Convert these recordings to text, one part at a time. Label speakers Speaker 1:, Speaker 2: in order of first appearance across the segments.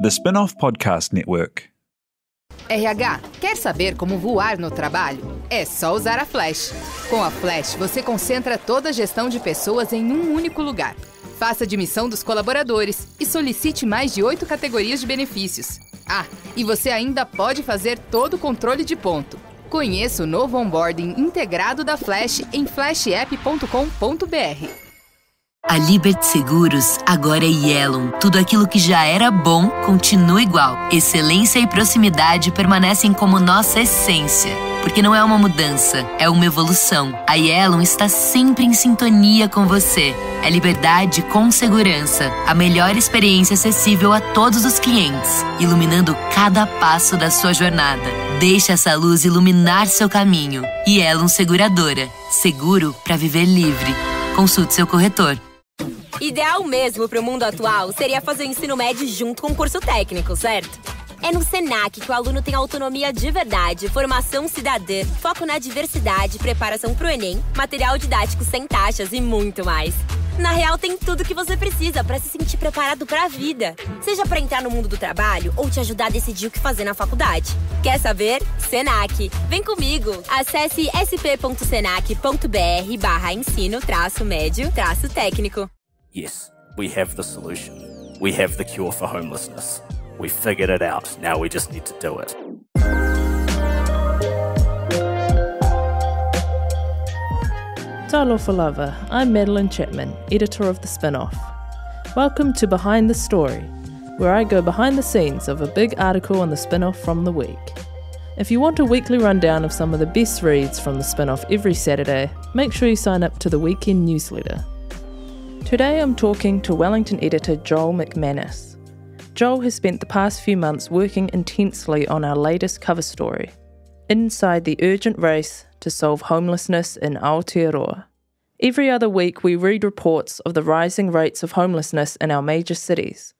Speaker 1: The Spin-off Podcast Network.
Speaker 2: RH, quer saber como voar no trabalho? É só usar a Flash. Com a Flash, você concentra toda a gestão de pessoas em um único lugar. Faça a admissão dos colaboradores e solicite mais de 8 categorias de benefícios. Ah, e você ainda pode fazer todo o controle de ponto. Conheça o novo onboarding integrado da Flash em flashapp.com.br.
Speaker 3: A Liberty Seguros agora é Yellow. Tudo aquilo que já era bom continua igual. Excelência e proximidade permanecem como nossa essência. Porque não é uma mudança, é uma evolução. A Yellow está sempre em sintonia com você. É liberdade com segurança. A melhor experiência acessível a todos os clientes, iluminando cada passo da sua jornada. Deixe essa luz iluminar seu caminho. Yellow Seguradora. Seguro para viver livre. Consulte seu corretor.
Speaker 4: Ideal mesmo para o mundo atual seria fazer o ensino médio junto com o curso técnico, certo? É no Senac que o aluno tem autonomia de verdade, formação cidadã, foco na diversidade, preparação para o Enem, material didático sem taxas e muito mais. Na real, tem tudo que você precisa para se sentir preparado para a vida. Seja para entrar no mundo do trabalho ou te ajudar a decidir o que fazer na faculdade. Quer saber? Senac. Vem comigo! Acesse sp.senac.br/ensino-médio-técnico.
Speaker 5: Yes, we have the solution. We have the cure for homelessness. We figured it out. Now we just need to do it.
Speaker 6: Talofa lava, I'm Madeline Chapman, editor of The Spin-off. Welcome to Behind the Story, where I go behind the scenes of a big article on the spin-off from the week. If you want a weekly rundown of some of the best reads from the spin-off every Saturday, make sure you sign up to the weekend newsletter. Today I'm talking to Wellington editor Joel MacManus. Joel has spent the past few months working intensely on our latest cover story, Inside the Urgent Race to Solve Homelessness in Aotearoa. Every other week we read reports of the rising rates of homelessness in our major cities.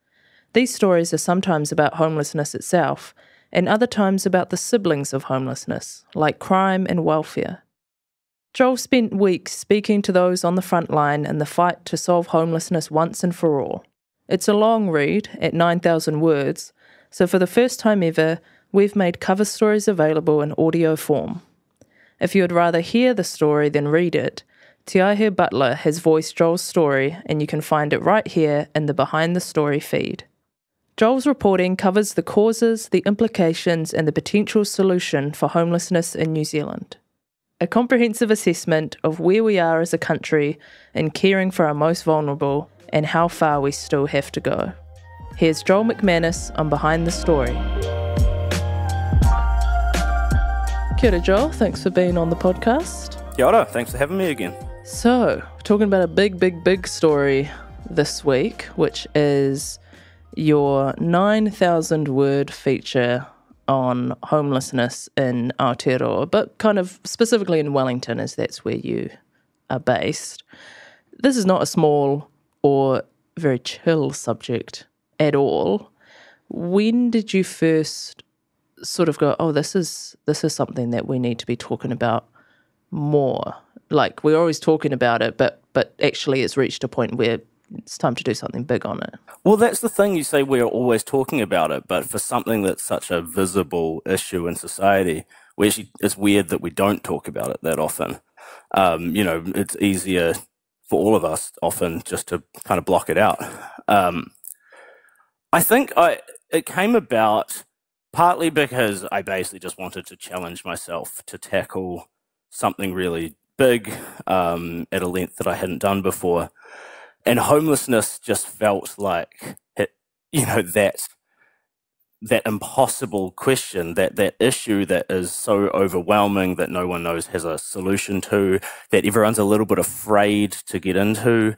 Speaker 6: These stories are sometimes about homelessness itself, and other times about the siblings of homelessness, like crime and welfare. Joel spent weeks speaking to those on the front line in the fight to solve homelessness once and for all. It's a long read, at 9,000 words, so for the first time ever, we've made cover stories available in audio form. If you would rather hear the story than read it, Aihe Butler has voiced Joel's story, and you can find it right here in the Behind the Story feed. Joel's reporting covers the causes, the implications, and the potential solution for homelessness in New Zealand. A comprehensive assessment of where we are as a country in caring for our most vulnerable and how far we still have to go. Here's Joel MacManus on Behind the Story. Kia ora, Joel. Thanks for being on the podcast.
Speaker 5: Kia ora. Thanks for having me again.
Speaker 6: So, we're talking about a big story this week, which is your 9,000 word feature on homelessness in Aotearoa, but kind of specifically in Wellington, as that's where you are based. This is not a small or very chill subject at all. When did you first sort of go, oh, this is something that we need to be talking about more? Like, we're always talking about it, but actually it's reached a point where it's time to do something big on it.
Speaker 5: Well, that's the thing. You say we're always talking about it, but for something that's such a visible issue in society, it's weird that we don't talk about it that often. It's easier for all of us often just to kind of block it out. I think it came about partly because I basically just wanted to challenge myself to tackle something really big at a length that I hadn't done before. And homelessness just felt like that impossible question, that issue that is so overwhelming that no one knows has a solution to, that everyone's a little bit afraid to get into.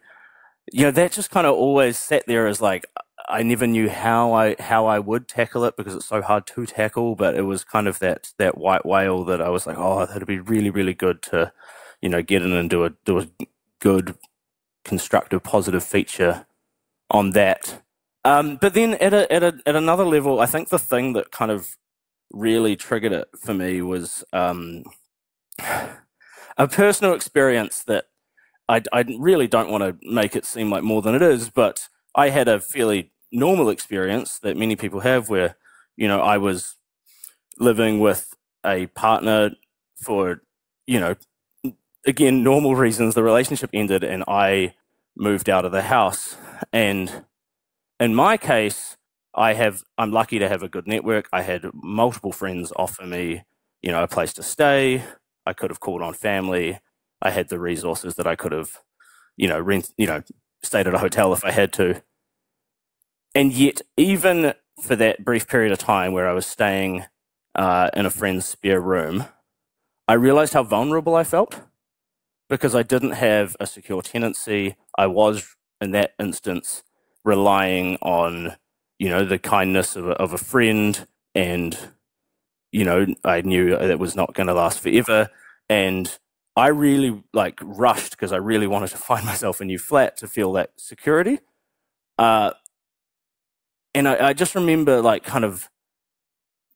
Speaker 5: That just kind of always sat there as like, I never knew how I would tackle it because it's so hard to tackle, but it was kind of that white whale that I was like, oh, that'd be really, really good to, get in and do a good, constructive, positive feature on that. But then at another level, I think the thing that kind of really triggered it for me was a personal experience that I really don't want to make it seem like more than it is, but I had a fairly normal experience that many people have where, I was living with a partner for, again, normal reasons. The relationship ended and I moved out of the house. And in my case, I'm lucky to have a good network. I had multiple friends offer me, a place to stay. I could have called on family. I had the resources that I could have, stayed at a hotel if I had to. And yet, even for that brief period of time where I was staying in a friend's spare room, I realized how vulnerable I felt because I didn't have a secure tenancy. I was, in that instance, relying on, the kindness of a friend, and, I knew it was not going to last forever. And I really rushed because I really wanted to find myself a new flat to feel that security. And I just remember kind of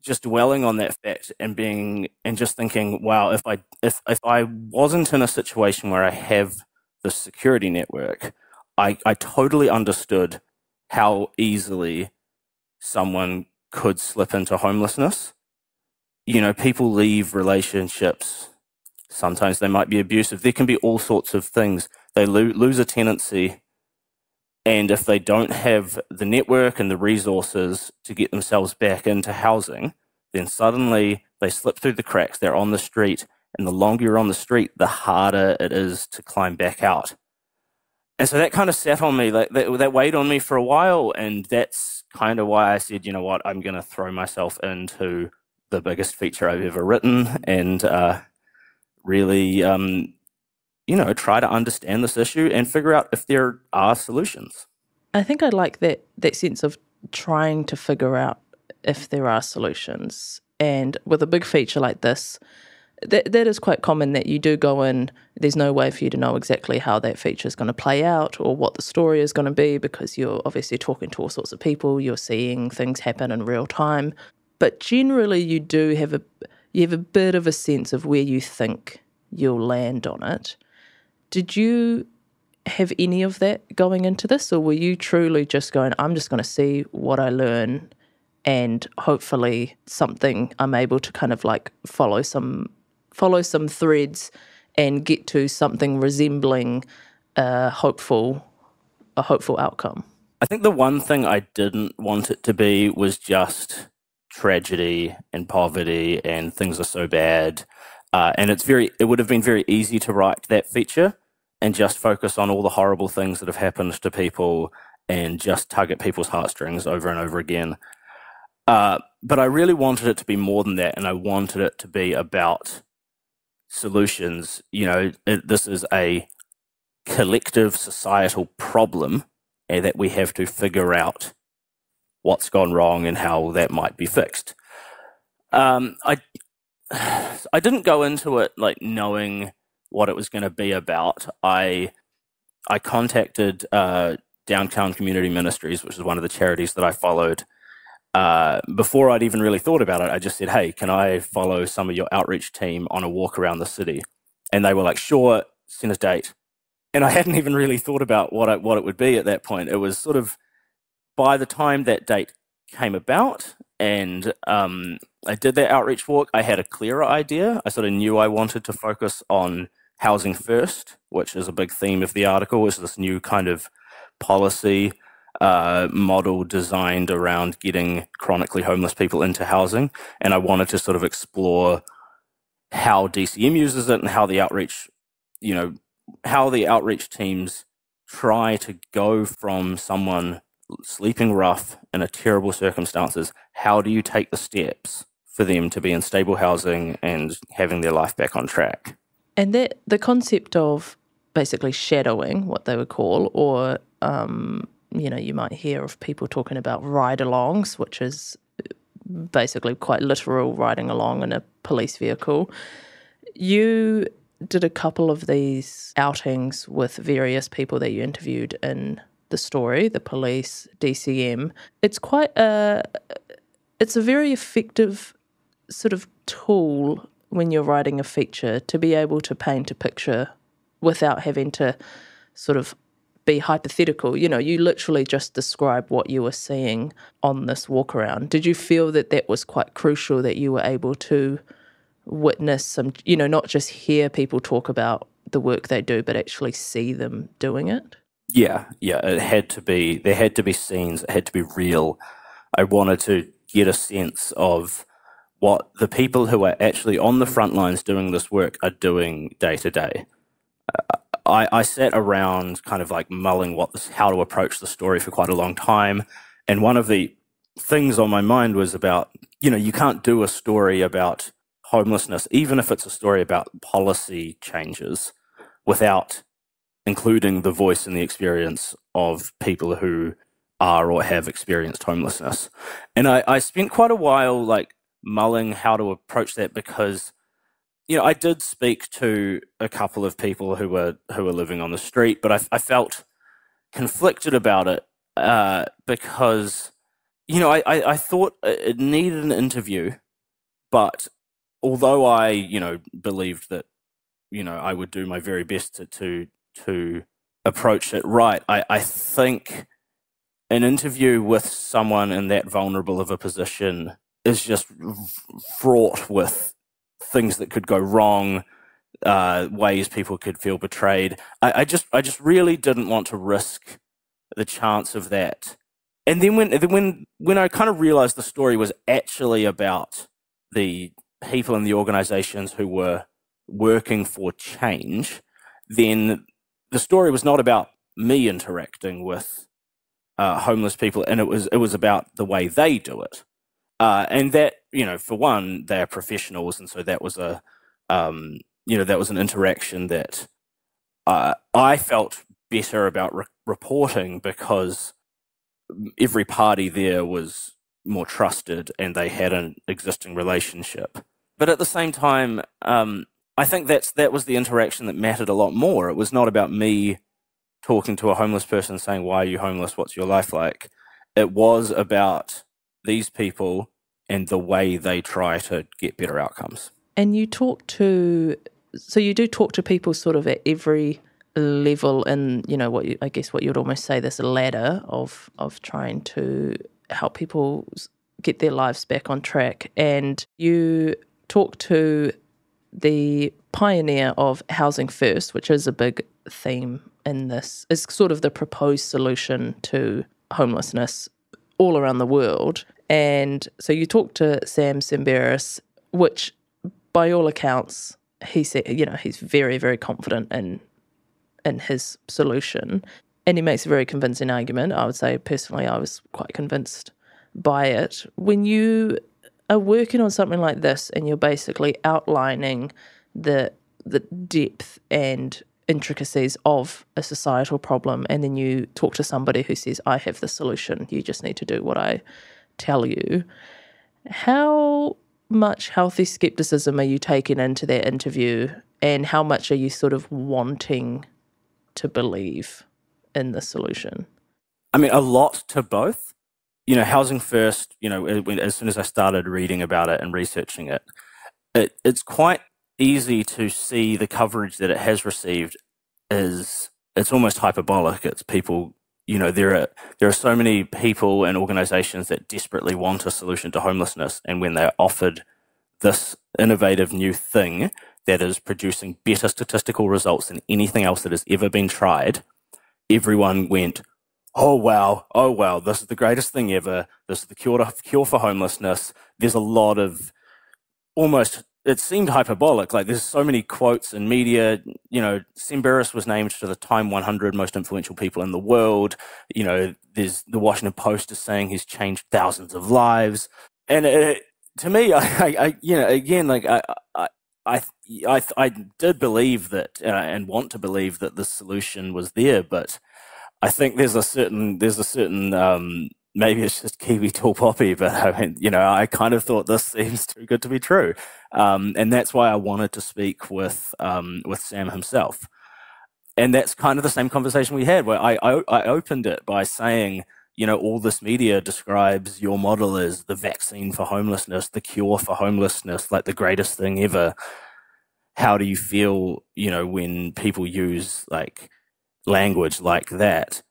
Speaker 5: just dwelling on that fact and just thinking, wow, if I wasn't in a situation where I have the security network, I totally understood how easily someone could slip into homelessness. People leave relationships. Sometimes they might be abusive. There can be all sorts of things. They lose a tenancy. And if they don't have the network and the resources to get themselves back into housing, then suddenly they slip through the cracks. They're on the street. And the longer you're on the street, the harder it is to climb back out. And so that kind of sat on me, that weighed on me for a while. And that's kind of why I said, you know what, I'm going to throw myself into the biggest feature I've ever written and really, try to understand this issue and figure out if there are solutions.
Speaker 6: I think I like that sense of trying to figure out if there are solutions. And with a big feature like this, that is quite common that you do go in, there's no way for you to know exactly how that feature is going to play out or what the story is going to be because you're obviously talking to all sorts of people, you're seeing things happen in real time. But generally you do have a bit of a sense of where you think you'll land on it. Did you have any of that going into this, or were you truly just going, I'm just going to see what I learn and hopefully something I'm able to kind of follow some threads and get to something resembling a hopeful outcome?
Speaker 5: I think the one thing I didn't want it to be was just tragedy and poverty and things are so bad. And it would have been very easy to write that feature and just focus on all the horrible things that have happened to people and just tug at people's heartstrings over and over again. But I really wanted it to be more than that, and I wanted it to be about solutions. This is a collective societal problem that we have to figure out what's gone wrong and how that might be fixed. I didn't go into it knowing what it was going to be about. I contacted Downtown Community Ministries, which is one of the charities that I followed. Before I'd even really thought about it, I just said, hey, can I follow some of your outreach team on a walk around the city? And they were like, sure, send a date. And I hadn't even really thought about what it would be at that point. It was sort of by the time that date came about and I did that outreach walk, I had a clearer idea. I sort of knew I wanted to focus on housing first, which is a big theme of the article, is this new kind of policy model designed around getting chronically homeless people into housing. And I wanted to sort of explore how DCM uses it and how the outreach, how the outreach teams try to go from someone sleeping rough in a terrible circumstances. How do you take the steps for them to be in stable housing and having their life back on track?
Speaker 6: And that the concept of basically shadowing, what they would call, or you might hear of people talking about ride-alongs, which is basically quite literal riding along in a police vehicle. You did a couple of these outings with various people that you interviewed in the story, the police, DCM. It's a very effective sort of tool when you're writing a feature to be able to paint a picture without having to sort of be hypothetical. You know, you literally just describe what you were seeing on this walk around. Did you feel that that was quite crucial, that you were able to witness some, you know, not just hear people talk about the work they do, but actually see them doing it?
Speaker 5: Yeah, it had to be, there had to be scenes, it had to be real. I wanted to get a sense of what the people who are actually on the front lines doing this work are doing day to day. I sat around kind of like mulling how to approach the story for quite a long time. And one of the things on my mind was about, you know, you can't do a story about homelessness, even if it's a story about policy changes, without including the voice and the experience of people who are or have experienced homelessness. And I spent quite a while like mulling how to approach that, because you know, I did speak to a couple of people who were living on the street, but I felt conflicted about it because, you know, I thought it needed an interview, but although I, you know, believed that, you know, I would do my very best to approach it right, I think an interview with someone in that vulnerable of a position is just fraught with things that could go wrong, ways people could feel betrayed. I just really didn't want to risk the chance of that. And then when I kind of realized the story was actually about the people in the organizations who were working for change, then the story was not about me interacting with homeless people, and it was about the way they do it. And that, you know, for one, they're professionals, and so that was that was an interaction that I felt better about reporting, because every party there was more trusted and they had an existing relationship. But at the same time, I think that was the interaction that mattered a lot more. It was not about me talking to a homeless person saying, "Why are you homeless? What's your life like?" It was about these people and the way they try to get better outcomes.
Speaker 6: And you do talk to people sort of at every level in, you know, I guess what you'd almost say this ladder of trying to help people get their lives back on track. And you talk to the pioneer of Housing First, which is a big theme in this, is sort of the proposed solution to homelessness all around the world. And so you talked to Sam Semberis, which by all accounts, he said, you know, he's very, very confident in his solution. And he makes a very convincing argument. I would say personally, I was quite convinced by it. When you are working on something like this and you're basically outlining the depth and intricacies of a societal problem, and then you talk to somebody who says, "I have the solution, you just need to do what I tell you," how much healthy skepticism are you taking into that interview, and how much are you sort of wanting to believe in the solution?
Speaker 5: I mean, a lot to both. You know, Housing First, you know, as soon as I started reading about it and researching it, it's quite easy to see the coverage that it has received is, it's almost hyperbolic. It's people, you know, there are so many people and organizations that desperately want a solution to homelessness, and when they're offered this innovative new thing that is producing better statistical results than anything else that has ever been tried, everyone went, oh wow, this is the greatest thing ever, this is the cure for homelessness. There's a lot of almost, it seemed hyperbolic, like there's so many quotes in media. You know, Semberis was named to the Time 100 most influential people in the world. You know, there's the Washington Post is saying he's changed thousands of lives. And to me, I you know, again, like I did believe that and want to believe that the solution was there, but I think there's a certain maybe it's just Kiwi tall poppy, but I mean, you know, I kind of thought this seems too good to be true, and that's why I wanted to speak with Sam himself, and that's kind of the same conversation we had, where I opened it by saying, you know, all this media describes your model as the vaccine for homelessness, the cure for homelessness, like the greatest thing ever. How do you feel, you know, when people use like language like that.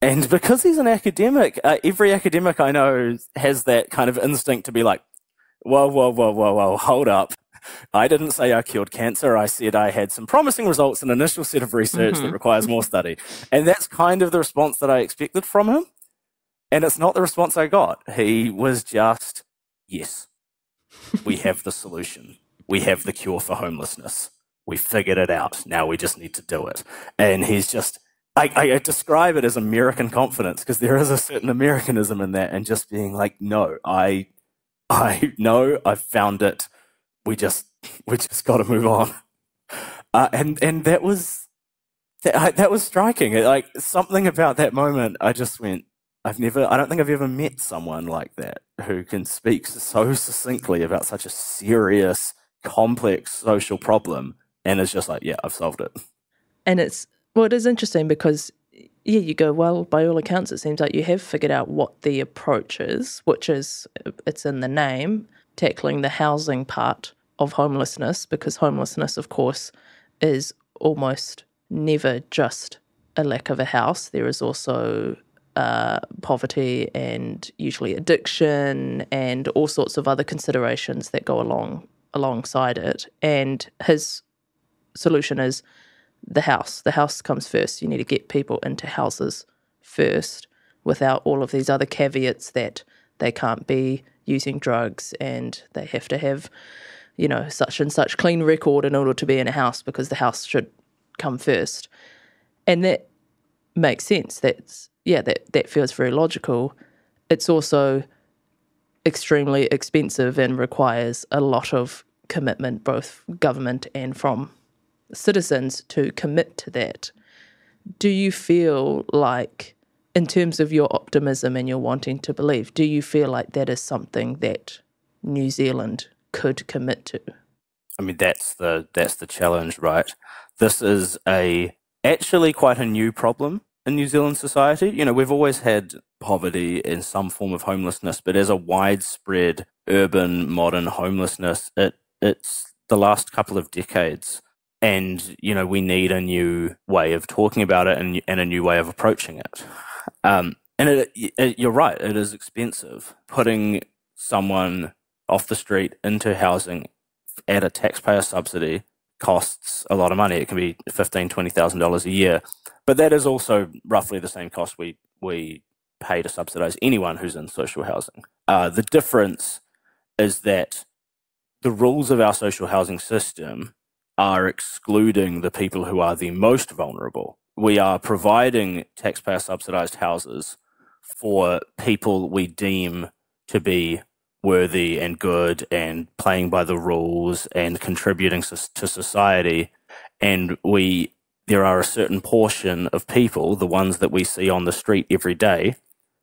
Speaker 5: And because he's an academic, every academic I know has that kind of instinct to be like, whoa, hold up. I didn't say I cured cancer. I said I had some promising results in an initial set of research that requires more study. And that's kind of the response that I expected from him. And it's not the response I got. He was just, yes, we have the solution. We have the cure for homelessness. We figured it out. Now we just need to do it. And he's just, I describe it as American confidence because there is a certain Americanism in that, and just being like, no, I know, I've found it. We just got to move on. And that was striking. Like, something about that moment, I just went, I don't think I've ever met someone like that who can speak so succinctly about such a serious, complex social problem and is just like, yeah, I've solved it.
Speaker 6: And it is interesting because, yeah, you go, well, by all accounts, it seems like you have figured out what the approach is, which is, it's in the name, tackling the housing part of homelessness, because homelessness, of course, is almost never just a lack of a house. There is also poverty and usually addiction and all sorts of other considerations that go alongside it. And his solution is the house. The house comes first. You need to get people into houses first without all of these other caveats that they can't be using drugs and they have to have, such and such clean record in order to be in a house, because the house should come first. And that makes sense. That feels very logical. It's also extremely expensive and requires a lot of commitment, both government and from citizens, to commit to that. Do you feel like, in terms of your optimism and your wanting to believe, do you feel like that is something that New Zealand could commit to?
Speaker 5: I mean, that's the challenge, right? This is actually quite a new problem in New Zealand society. We've always had poverty and some form of homelessness, but as a widespread urban modern homelessness, it's the last couple of decades. And, we need a new way of talking about it and a new way of approaching it. And you're right, it is expensive. Putting someone off the street into housing at a taxpayer subsidy costs a lot of money. It can be $15,000, $20,000 a year. But that is also roughly the same cost we pay to subsidise anyone who's in social housing. The difference is that the rules of our social housing system are excluding the people who are the most vulnerable. We are providing taxpayer subsidised houses for people we deem to be worthy and good and playing by the rules and contributing to society. And there are a certain portion of people, the ones that we see on the street every day,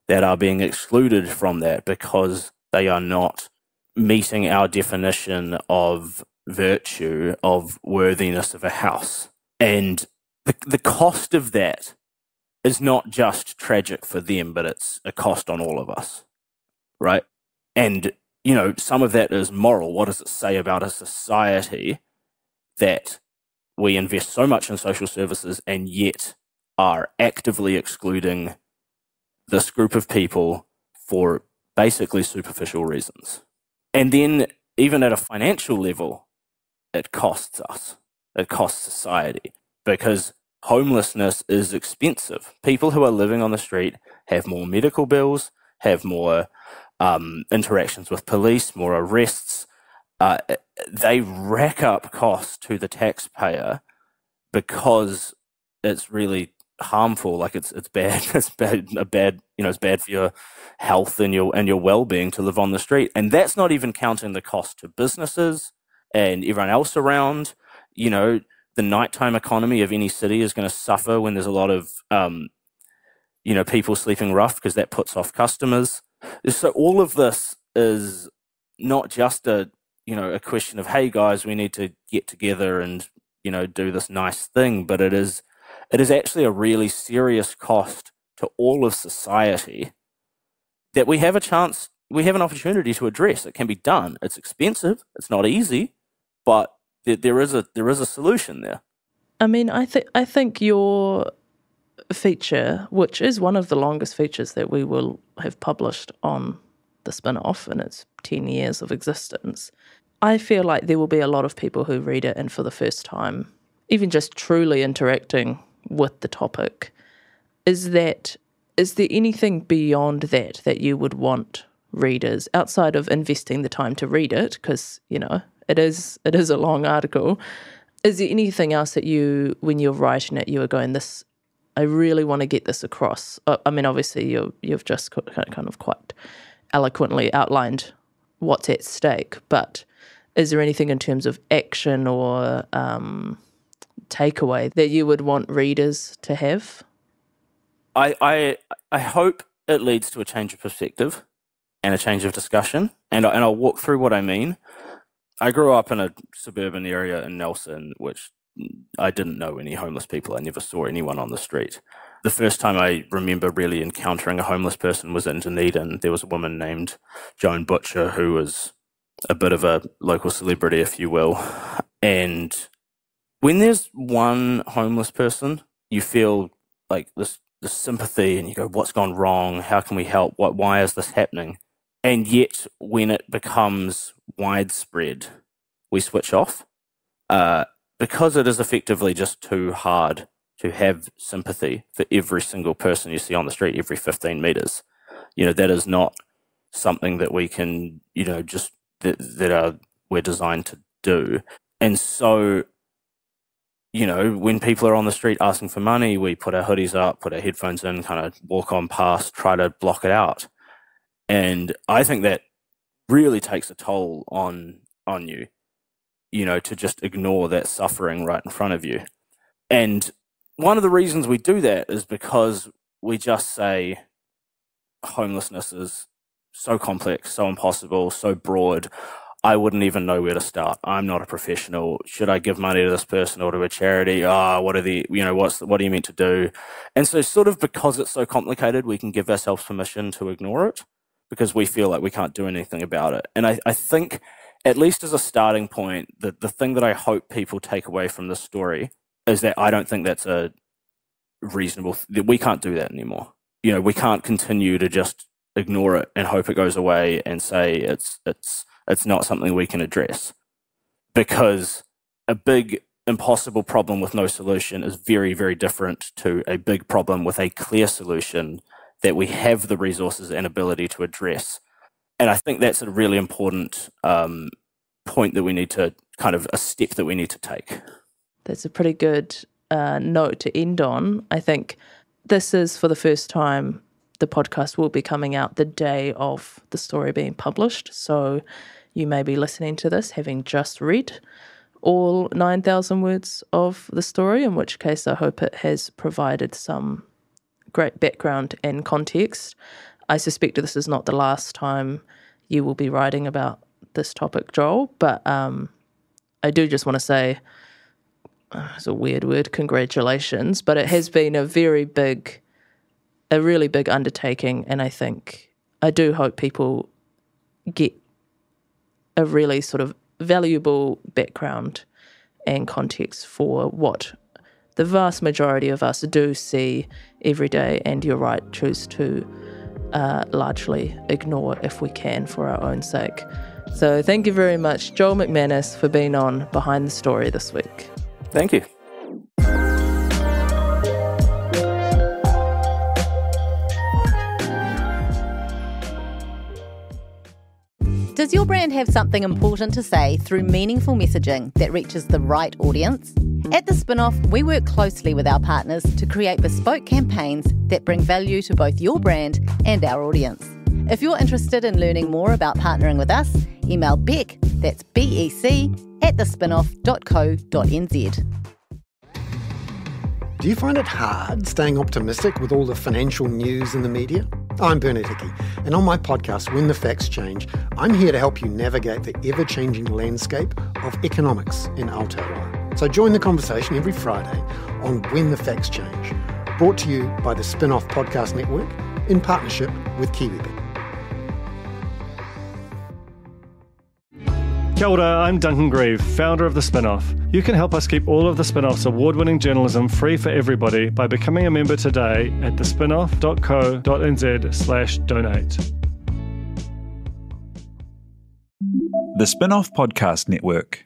Speaker 5: that are being excluded from that because they are not meeting our definition of virtue, of worthiness of a house. And the cost of that is not just tragic for them, but it's a cost on all of us, right? And, some of that is moral. What does it say about a society that we invest so much in social services and yet are actively excluding this group of people for basically superficial reasons? And then, even at a financial level, it costs us. It costs society, because homelessness is expensive. People who are living on the street have more medical bills, have more interactions with police, more arrests. They rack up costs to the taxpayer because it's really harmful. Like it's bad. It's bad for your health and your well-being to live on the street. And that's not even counting the cost to businesses and everyone else around. The nighttime economy of any city is going to suffer when there's a lot of people sleeping rough, because that puts off customers. So all of this is not just a question of, hey guys, we need to get together and do this nice thing, but it is actually a really serious cost to all of society that we have an opportunity to address. It can be done. It's expensive. It's not easy, but there is a solution there.
Speaker 6: I mean, I think your feature, which is one of the longest features that we will have published on the spin-off in its 10 years of existence, I feel like there will be a lot of people who read it and for the first time, even just truly interacting with the topic, is there anything beyond that you would want readers, outside of investing the time to read it, because, it is a long article, is there anything else that you, when you're writing it, you are going, I really want to get this across? I mean, obviously you've just kind of quite eloquently outlined what's at stake, but is there anything in terms of action or takeaway that you would want readers to have?
Speaker 5: I hope it leads to a change of perspective and a change of discussion, and I'll walk through what I mean. I grew up in a suburban area in Nelson, which I didn't know any homeless people. I never saw anyone on the street. The first time I remember really encountering a homeless person was in Dunedin. There was a woman named Joel Butler who was a bit of a local celebrity, if you will. And when there's one homeless person, you feel like this sympathy, and you go, what's gone wrong? How can we help? Why is this happening? And yet, when it becomes widespread, we switch off because it is effectively just too hard to have sympathy for every single person you see on the street every 15 meters. That is not something that we can, just we're designed to do. And so, when people are on the street asking for money, we put our hoodies up, put our headphones in, kind of walk on past, try to block it out. And I think that really takes a toll on you, to just ignore that suffering right in front of you. And one of the reasons we do that is because we just say homelessness is so complex, so impossible, so broad. I wouldn't even know where to start. I'm not a professional. Should I give money to this person or to a charity? What are what are you meant to do? And so sort of because it's so complicated, we can give ourselves permission to ignore it because we feel like we can't do anything about it. And I think, at least as a starting point, the thing that I hope people take away from this story is that I don't think that's a reasonable, we can't do that anymore. We can't continue to just ignore it and hope it goes away and say it's not something we can address, because a big impossible problem with no solution is very, very different to a big problem with a clear solution that we have the resources and ability to address. And I think that's a really important point that we need to a step that we need to take.
Speaker 6: That's a pretty good note to end on. I think this is, for the first time, the podcast will be coming out the day of the story being published. So you may be listening to this having just read all 9,000 words of the story, in which case I hope it has provided some great background and context. I suspect this is not the last time you will be writing about this topic, Joel, but I do just want to say, it's a weird word, congratulations, but it has been a really big undertaking, and I do hope people get a really sort of valuable background and context for what the vast majority of us do see every day, and you're right, choose to largely ignore if we can for our own sake. So thank you very much, Joel MacManus, for being on Behind the Story this week.
Speaker 5: Thank you.
Speaker 7: Does your brand have something important to say through meaningful messaging that reaches the right audience? At The Spin-Off, we work closely with our partners to create bespoke campaigns that bring value to both your brand and our audience. If you're interested in learning more about partnering with us, email Beck, that's BEC, @thespinoff.co.nz.
Speaker 8: Do you find it hard staying optimistic with all the financial news in the media? I'm Bernard Hickey, and on my podcast, When the Facts Change, I'm here to help you navigate the ever-changing landscape of economics in Aotearoa. So join the conversation every Friday on When the Facts Change, brought to you by the Spin-Off Podcast Network in partnership with KiwiBit.
Speaker 9: Kia ora, I'm Duncan Grieve, founder of The Spinoff. You can help us keep all of The Spinoff's award-winning journalism free for everybody by becoming a member today at thespinoff.co.nz/donate.
Speaker 1: The Spinoff Podcast Network.